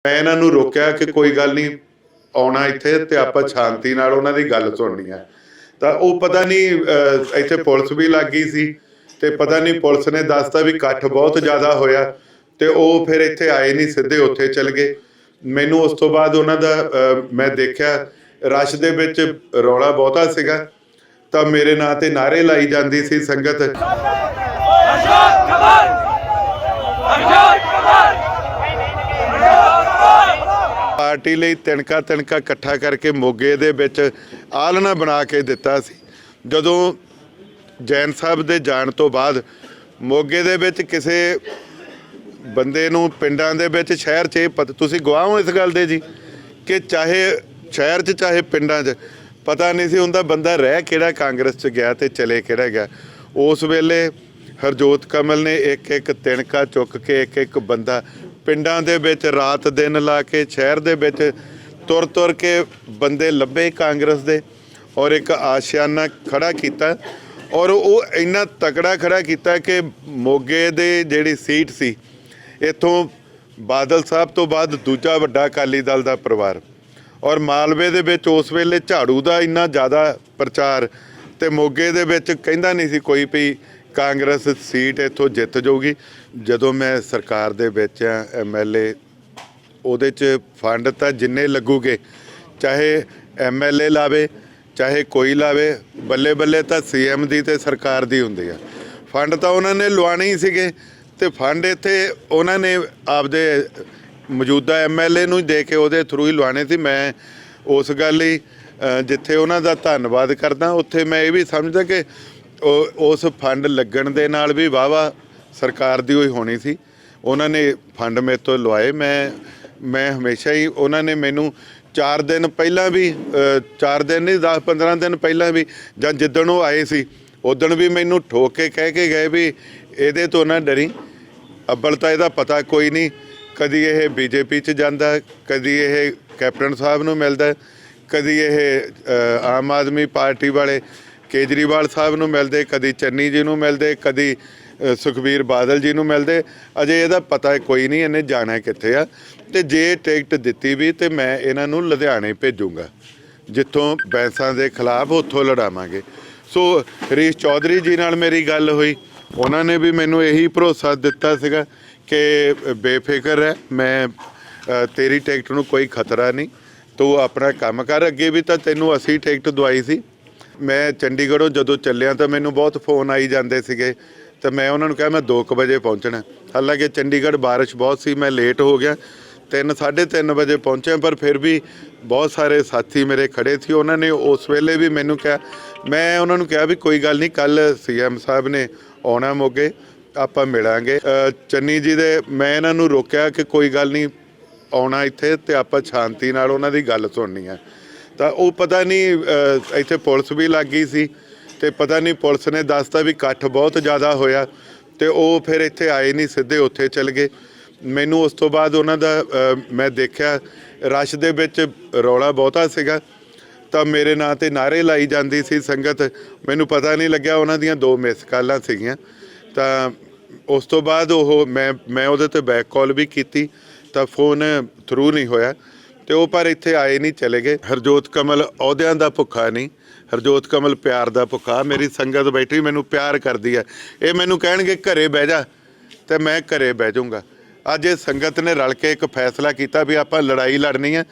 मैं इन्हों रोकया कि कोई गल नहीं आना इत्थे ते आपां शांति नाल उन्हां दी गल सुननी है। तो वो पता नहीं इत्थे पुलिस भी लग गई सी ते पता नहीं पुलिस ने दसता भी इकट्ठ बहुत ज़्यादा होया ते वो फिर इत्थे आए नहीं, सीधे उत्थे चल गए। मैनू उस तो बाद उन्हां दा मैं देखिया रश दे विच रौला बहुता सीगा, तो मेरे नां ते नारे लाई जांदी सी संगत। पार्टी ਲਈ तिणका तिणका इकट्ठा करके मोगे ਦੇ ਵਿੱਚ ਆਲਣਾ ਬਣਾ ਕੇ ਦਿੱਤਾ ਸੀ। ਜਦੋਂ ਜੈਨ ਸਾਹਿਬ ਦੇ ਜਾਣ ਤੋਂ ਬਾਅਦ ਮੋਗੇ ਦੇ ਵਿੱਚ ਕਿਸੇ ਬੰਦੇ ਨੂੰ ਪਿੰਡਾਂ ਦੇ ਵਿੱਚ ਸ਼ਹਿਰ 'ਚ ਤੁਸੀਂ ਗਵਾਹ ਹੋ ਇਸ ਗੱਲ ਦੇ ਜੀ ਕਿ ਚਾਹੇ ਸ਼ਹਿਰ 'ਚ ਚਾਹੇ ਪਿੰਡਾਂ 'ਚ ਪਤਾ ਨਹੀਂ ਸੀ ਹੁੰਦਾ ਬੰਦਾ ਰਹਿ ਕਿਹੜਾ ਕਾਂਗਰਸ 'ਚ ਗਿਆ ਤੇ ਚਲੇ ਕਿਹੜਾ ਗਿਆ। ਉਸ ਵੇਲੇ ਹਰਜੋਤ ਕਮਲ ਨੇ ਇੱਕ ਇੱਕ ਤਿਣਕਾ ਚੁੱਕ ਕੇ ਇੱਕ ਇੱਕ ਬੰਦਾ ਪਿੰਡਾਂ ਦੇ ਵਿੱਚ ਰਾਤ ਦਿਨ ਲਾ ਕੇ ਸ਼ਹਿਰ ਦੇ ਵਿੱਚ ਤੁਰ ਤੁਰ ਕੇ ਬੰਦੇ ਲੱਭੇ ਕਾਂਗਰਸ ਦੇ ਔਰ ਇੱਕ ਆਸ਼ਿਆਨਾ ਖੜਾ ਕੀਤਾ ਔਰ ਉਹ ਇੰਨਾ ਤਕੜਾ ਖੜਾ ਕੀਤਾ ਕਿ ਮੋਗੇ ਦੇ ਜਿਹੜੀ ਸੀਟ ਸੀ ਇੱਥੋਂ ਬਾਦਲ ਸਾਹਿਬ ਤੋਂ ਬਾਅਦ ਦੂਜਾ ਵੱਡਾ ਅਕਾਲੀ ਦਲ ਦਾ ਪਰਿਵਾਰ ਔਰ ਮਾਲਵੇ ਦੇ ਵਿੱਚ ਉਸ ਵੇਲੇ ਝਾੜੂ ਦਾ ਇੰਨਾ ਜ਼ਿਆਦਾ ਪ੍ਰਚਾਰ ਤੇ ਮੋਗੇ ਦੇ ਵਿੱਚ ਕਹਿੰਦਾ ਨਹੀਂ ਸੀ ਕੋਈ ਵੀ ਕਾਂਗਰਸ ਸੀਟ ਇੱਥੋਂ ਜਿੱਤ ਜਾਊਗੀ। ਜਦੋਂ ਮੈਂ ਸਰਕਾਰ ਦੇ ਵਿੱਚ MLA ਉਹਦੇ 'ਚ ਫੰਡ ਤਾਂ ਜਿੰਨੇ ਲੱਗੂਗੇ ਚਾਹੇ MLA ਲਾਵੇ ਚਾਹੇ ਕੋਈ ਲਾਵੇ ਬੱਲੇ ਬੱਲੇ ਤਾਂ CM ਦੀ ਤੇ ਸਰਕਾਰ ਦੀ ਹੁੰਦੀ ਆ। ਫੰਡ ਤਾਂ ਉਹਨਾਂ ਨੇ ਲਵਾਣੇ ਹੀ ਸੀਗੇ ਤੇ ਫੰਡ ਇੱਥੇ ਉਹਨਾਂ ਨੇ ਆਪਦੇ ਮੌਜੂਦਾ MLA ਨੂੰ ਦੇ ਕੇ ਉਹਦੇ ਥਰੂ ਹੀ ਲਵਾਣੇ ਸੀ। ਮੈਂ ਉਸ ਗੱਲ ਲਈ ਜਿੱਥੇ ਉਹਨਾਂ ਦਾ ਧੰਨਵਾਦ ਕਰਦਾ ਉੱਥੇ ਮੈਂ ਇਹ ਵੀ ਸਮਝਦਾ ਕਿ ਉਸ ਫੰਡ ਲੱਗਣ ਦੇ ਨਾਲ ਵੀ ਵਾਹਵਾ ਸਰਕਾਰ ਦੀ ਹੋਈ ਹੋਣੀ ਸੀ। ਉਹਨਾਂ ਨੇ ਫੰਡ ਮੇਰੇ ਤੋਂ ਲਵਾਏ। ਮੈਂ ਹਮੇਸ਼ਾ ਹੀ ਉਹਨਾਂ ਨੇ ਮੈਨੂੰ 4 ਦਿਨ ਪਹਿਲਾਂ ਵੀ 4 ਦਿਨ ਨਹੀਂ 10-15 ਦਿਨ ਪਹਿਲਾਂ ਵੀ ਜਾਂ ਜਿੱਦਣ ਉਹ ਆਏ ਸੀ ਉਦਣ ਵੀ ਮੈਨੂੰ ਠੋਕ ਕੇ ਕਹਿ ਕੇ ਗਏ ਵੀ ਇਹਦੇ ਤੋਂ ਨਾ ਡਰੀ, ਅੱਬਲ ਤਾਂ ਇਹਦਾ ਪਤਾ ਕੋਈ ਨਹੀਂ, ਕਦੀ ਇਹ BJP 'ਚ ਜਾਂਦਾ, ਕਦੀ ਇਹ ਕੈਪਟਨ ਸਾਹਿਬ ਨੂੰ ਮਿਲਦਾ, ਕਦੀ ਇਹ ਆਮ ਆਦਮੀ ਪਾਰਟੀ ਵਾਲੇ ਕੇਜਰੀਵਾਲ ਸਾਹਿਬ ਨੂੰ ਮਿਲਦੇ, ਕਦੀ ਚੰਨੀ ਜੀ ਨੂੰ ਮਿਲਦੇ, ਕਦੀ ਸੁਖਬੀਰ ਬਾਦਲ ਜੀ ਨੂੰ ਮਿਲਦੇ, ਅਜੇ ਇਹਦਾ ਪਤਾ ਕੋਈ ਨਹੀਂ ਇਹਨੇ ਜਾਣਾ ਕਿੱਥੇ ਆ। ਤੇ ਜੇ ਟਿਕਟ ਦਿੱਤੀ ਵੀ ਤੇ ਮੈਂ ਇਹਨਾਂ ਨੂੰ ਲੁਧਿਆਣੇ ਭੇਜੂੰਗਾ ਜਿੱਥੋਂ ਬੈਂਸਾਂ ਦੇ ਖਿਲਾਫ ਉੱਥੋਂ ਲੜਾਵਾਂਗੇ। ਸੋ ਹਰੀਸ਼ ਚੌਧਰੀ ਜੀ ਨਾਲ ਮੇਰੀ ਗੱਲ ਹੋਈ, ਉਹਨਾਂ ਨੇ ਵੀ ਮੈਨੂੰ ਇਹੀ ਭਰੋਸਾ ਦਿੱਤਾ ਸੀਗਾ ਕਿ ਬੇਫਿਕਰ ਹੈ, ਮੈਂ ਤੇਰੀ ਟਿਕਟ ਨੂੰ ਕੋਈ ਖਤਰਾ ਨਹੀਂ, ਤੂੰ ਆਪਣਾ ਕੰਮ ਕਰ। ਅੱਗੇ ਵੀ ਤਾਂ ਤੈਨੂੰ ਅਸੀਂ ਟਿਕਟ ਦਵਾਈ ਸੀ। ਮੈਂ ਚੰਡੀਗੜ੍ਹੋਂ ਜਦੋਂ ਚੱਲਿਆ ਤਾਂ ਮੈਨੂੰ ਬਹੁਤ ਫੋਨ ਆਈ ਜਾਂਦੇ ਸੀਗੇ ਤਾਂ ਮੈਂ ਉਹਨਾਂ ਨੂੰ ਕਿਹਾ ਮੈਂ 2 ਵਜੇ ਪਹੁੰਚਣਾ। ਹਾਲਾਂਕਿ ਚੰਡੀਗੜ੍ਹ ਬਾਰਿਸ਼ ਬਹੁਤ ਸੀ, ਮੈਂ ਲੇਟ ਹੋ ਗਿਆ, 3-3:30 ਵਜੇ ਪਹੁੰਚਿਆ, ਪਰ ਫਿਰ ਵੀ ਬਹੁਤ ਸਾਰੇ ਸਾਥੀ ਮੇਰੇ ਖੜੇ ਸੀ। ਉਹਨਾਂ ਨੇ ਉਸ ਵੇਲੇ ਵੀ ਮੈਨੂੰ ਕਿਹਾ, ਮੈਂ ਉਹਨਾਂ ਨੂੰ ਕਿਹਾ ਵੀ ਕੋਈ ਗੱਲ ਨਹੀਂ, ਕੱਲ੍ਹ CM ਸਾਹਿਬ ਨੇ ਆਉਣਾ ਮੋਗੇ, ਆਪਾਂ ਮਿਲਾਂਗੇ। ਚੰਨੀ ਜੀ ਦੇ ਮੈਂ ਇਹਨਾਂ ਨੂੰ ਰੋਕਿਆ ਕਿ ਕੋਈ ਗੱਲ ਨਹੀਂ ਆਉਣਾ ਇੱਥੇ ਤੇ ਆਪਾਂ ਸ਼ਾਂਤੀ ਨਾਲ ਉਹਨਾਂ ਦੀ ਗੱਲ ਸੁਣਨੀ ਹੈ। ਤਾਂ ਉਹ ਪਤਾ ਨਹੀਂ ਇੱਥੇ ਪੁਲਿਸ ਵੀ ਲੱਗ ਗਈ ਸੀ ਤੇ ਪਤਾ ਨਹੀਂ ਪੁਲਿਸ ਨੇ ਦੱਸਤਾ ਵੀ ਇਕੱਠ ਬਹੁਤ ਜ਼ਿਆਦਾ ਹੋਇਆ ਤੇ ਉਹ ਫਿਰ ਇੱਥੇ ਆਏ ਨਹੀਂ, ਸਿੱਧੇ ਉੱਥੇ ਚਲ ਗਏ। ਮੈਨੂੰ ਉਸ ਤੋਂ ਬਾਅਦ ਉਹਨਾਂ ਦਾ ਮੈਂ ਦੇਖਿਆ ਰਸ਼ ਦੇ ਵਿੱਚ ਰੌਲਾ ਬਹੁਤਾ ਸੀਗਾ, ਤਾਂ ਮੇਰੇ ਨਾਂ ਤੇ ਨਾਰੇ ਲਾਈ ਜਾਂਦੀ ਸੀ ਸੰਗਤ। ਮੈਨੂੰ ਪਤਾ ਨਹੀਂ ਲੱਗਿਆ ਉਹਨਾਂ ਦੀਆਂ 2 ਮਿਸ ਕਾਲਾਂ ਸੀਗੀਆਂ। ਤਾਂ ਉਸ ਤੋਂ ਬਾਅਦ ਉਹ ਮੈਂ ਉਹਦੇ 'ਤੇ ਬੈਕ ਕਾਲ ਵੀ ਕੀਤੀ ਤਾਂ ਫੋਨ ਥਰੂ ਨਹੀਂ ਹੋਇਆ ਤੇ ਉਹ ਪਰ ਇੱਥੇ ਆਏ ਨਹੀਂ, ਚਲੇ ਗਏ। ਹਰਜੋਤ ਕਮਲ ਅਹੁਦਿਆਂ ਦਾ ਭੁੱਖਾ ਨਹੀਂ, ਹਰਜੋਤ ਕਮਲ ਪਿਆਰ ਦਾ ਭੁੱਖਾ। ਮੇਰੀ ਸੰਗਤ ਬੈਠੀ ਮੈਨੂੰ ਪਿਆਰ ਕਰਦੀ ਹੈ। ਇਹ ਮੈਨੂੰ ਕਹਿਣਗੇ ਘਰੇ ਬਹਿ ਜਾ ਤੇ ਮੈਂ ਘਰੇ ਬਹਿ ਜਾਊਂਗਾ। ਅੱਜ ਇਹ ਸੰਗਤ ਨੇ ਰਲ ਕੇ ਇੱਕ ਫੈਸਲਾ ਕੀਤਾ ਵੀ ਆਪਾਂ ਲੜਾਈ ਲੜਨੀ ਹੈ,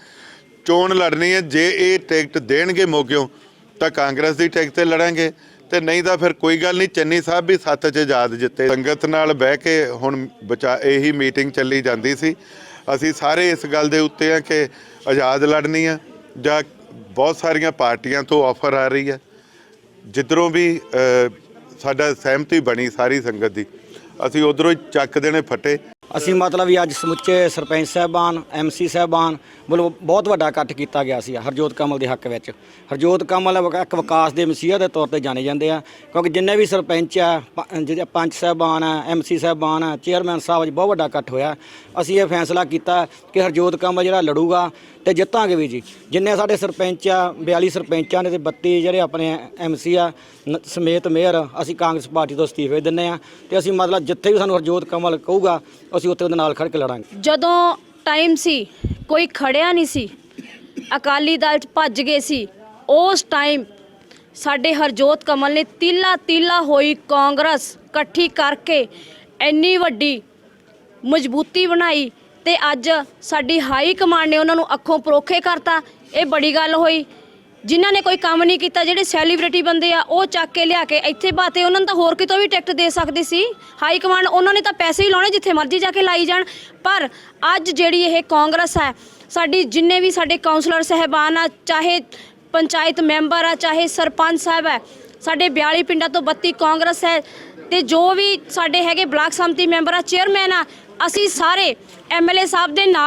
ਚੋਣ ਲੜਨੀ ਹੈ। ਜੇ ਇਹ ਟਿਕਟ ਦੇਣਗੇ ਮੋਗਿਓ ਤਾਂ ਕਾਂਗਰਸ ਦੀ ਟਿਕਟ 'ਤੇ ਲੜਾਂਗੇ ਤੇ ਨਹੀਂ ਤਾਂ ਫਿਰ ਕੋਈ ਗੱਲ ਨਹੀਂ। ਚੰਨੀ ਸਾਹਿਬ ਵੀ 7 'ਚ ਆਜ਼ਾਦ ਜਿੱਤੇ। ਸੰਗਤ ਨਾਲ ਬਹਿ ਕੇ ਹੁਣ ਇਹੀ ਮੀਟਿੰਗ ਚੱਲੀ ਜਾਂਦੀ ਸੀ। ਅਸੀਂ ਸਾਰੇ ਇਸ ਗੱਲ ਦੇ ਉੱਤੇ ਆ ਕਿ ਆਜ਼ਾਦ ਲੜਨੀ ਆ ਜਾਂ ਬਹੁਤ ਸਾਰੀਆਂ ਪਾਰਟੀਆਂ ਤੋਂ ਆਫਰ ਆ ਰਹੀ ਹੈ, ਜਿੱਧਰੋਂ ਵੀ ਸਾਡਾ ਸਹਿਮਤੀ ਬਣੀ ਸਾਰੀ ਸੰਗਤ ਦੀ, ਅਸੀਂ ਉਧਰੋਂ ਹੀ ਚੱਕ ਦੇਣੇ ਫੱਟੇ। ਅਸੀਂ ਮਤਲਬ ਵੀ ਅੱਜ ਸਮੁੱਚੇ ਸਰਪੰਚ ਸਾਹਿਬਾਨ MC ਸਾਹਿਬਾਨ ਵੱਲੋਂ ਬਹੁਤ ਵੱਡਾ ਇਕੱਠ ਕੀਤਾ ਗਿਆ ਸੀ ਹਰਜੋਤ ਕਮਲ ਦੇ ਹੱਕ ਵਿੱਚ। ਹਰਜੋਤ ਕਮਲ ਇੱਕ ਵਿਕਾਸ ਦੇ ਮਸੀਹਾ ਦੇ ਤੌਰ ਤੇ ਜਾਣੇ ਜਾਂਦੇ ਆ, ਕਿਉਂਕਿ ਜਿੰਨੇ ਵੀ ਸਰਪੰਚ ਆ, ਜਿਹੜੇ ਪੰਚ ਸਾਹਿਬਾਨ ਆ, MC ਸਾਹਿਬਾਨ ਆ, ਚੇਅਰਮੈਨ ਸਾਹਿਬ, ਅੱਜ ਬਹੁਤ ਵੱਡਾ ਇਕੱਠ ਹੋਇਆ। ਅਸੀਂ ਇਹ ਫੈਸਲਾ ਕੀਤਾ ਕਿ ਹਰਜੋਤ ਕਮਲ ਜਿਹੜਾ ਲੜੂਗਾ ਤੇ ਜਿੱਤਾਂਗੇ ਵੀ ਜੀ। ਜਿੰਨੇ ਸਾਡੇ ਸਰਪੰਚ ਆ 42 ਸਰਪੰਚਾਂ ਨੇ ਤੇ 32 ਜਿਹੜੇ ਆਪਣੇ MC ਆ ਸਮੇਤ ਮੇਅਰ, ਅਸੀਂ ਕਾਂਗਰਸ ਪਾਰਟੀ ਤੋਂ ਅਸਤੀਫੇ ਦਿੰਦੇ ਆ ਤੇ ਅਸੀਂ ਮਤਲਬ ਜਿੱਥੇ ਵੀ ਸਾਨੂੰ ਹਰਜੋਤ ਕਮਲ ਕਹੂਗਾ ਅਸੀਂ ਉੱਥੇ ਉਹਦੇ ਨਾਲ ਖੜ ਕੇ ਲੜਾਂਗੇ। ਜਦੋਂ ਟਾਈਮ ਸੀ ਕੋਈ ਖੜਿਆ ਨਹੀਂ ਸੀ, ਅਕਾਲੀ ਦਲ 'ਚ ਭੱਜ ਗਏ ਸੀ। ਉਸ ਟਾਈਮ ਸਾਡੇ ਹਰਜੋਤ ਕਮਲ ਨੇ ਤੀਲਾ ਤੀਲਾ ਹੋਈ ਕਾਂਗਰਸ ਇਕੱਠੀ ਕਰਕੇ ਇੰਨੀ ਵੱਡੀ ਮਜ਼ਬੂਤੀ ਬਣਾਈ ਤੇ ਅੱਜ ਸਾਡੀ ਹਾਈ ਕਮਾਂਡ ਨੇ ਉਹਨਾਂ ਨੂੰ ਅੱਖੋਂ ਪਰੋਖੇ ਕਰਤਾ। ਇਹ ਬੜੀ ਗੱਲ ਹੋਈ। ਜਿਨ੍ਹਾਂ ਨੇ ਕੋਈ ਕੰਮ ਨਹੀਂ ਕੀਤਾ, ਜਿਹੜੇ ਸੈਲੀਬ੍ਰਿਟੀ ਬੰਦੇ ਆ, ਉਹ ਚੱਕ ਕੇ ਲਿਆ ਕੇ ਇੱਥੇ ਬਾਤੇ। ਉਹਨਾਂ ਨੂੰ ਤਾਂ ਹੋਰ ਕਿਤੋਂ ਵੀ ਟਿਕਟ ਦੇ ਸਕਦੀ ਸੀ ਹਾਈ ਕਮਾਂਡ। ਉਹਨਾਂ ਨੇ ਤਾਂ ਪੈਸੇ ਹੀ ਲਾਉਣੇ, ਜਿੱਥੇ ਮਰਜ਼ੀ ਜਾ ਕੇ ਲਾਈ ਜਾਣ। ਪਰ ਅੱਜ ਜਿਹੜੀ ਇਹ ਕਾਂਗਰਸ ਹੈ, ਸਾਡੀ ਜਿੰਨੇ ਵੀ ਸਾਡੇ ਕਾਉਂਸਲਰ ਸਾਹਿਬਾਨ ਆ, ਚਾਹੇ ਪੰਚਾਇਤ ਮੈਂਬਰ ਆ, ਚਾਹੇ ਸਰਪੰਚ ਸਾਹਿਬ ਹੈ, ਸਾਡੇ 42 ਪਿੰਡਾਂ ਤੋਂ 32 ਕਾਂਗਰਸ ਹੈ, ਤੇ ਜੋ ਵੀ ਸਾਡੇ ਹੈਗੇ ਬਲਾਕ ਸੰਮਤੀ ਮੈਂਬਰ ਆ, ਚੇਅਰਮੈਨ ਆ, ਅਸੀਂ ਸਾਰੇ ਐਮਐਲਏ ਸਾਹਿਬ ਦੇ ਨਾਲ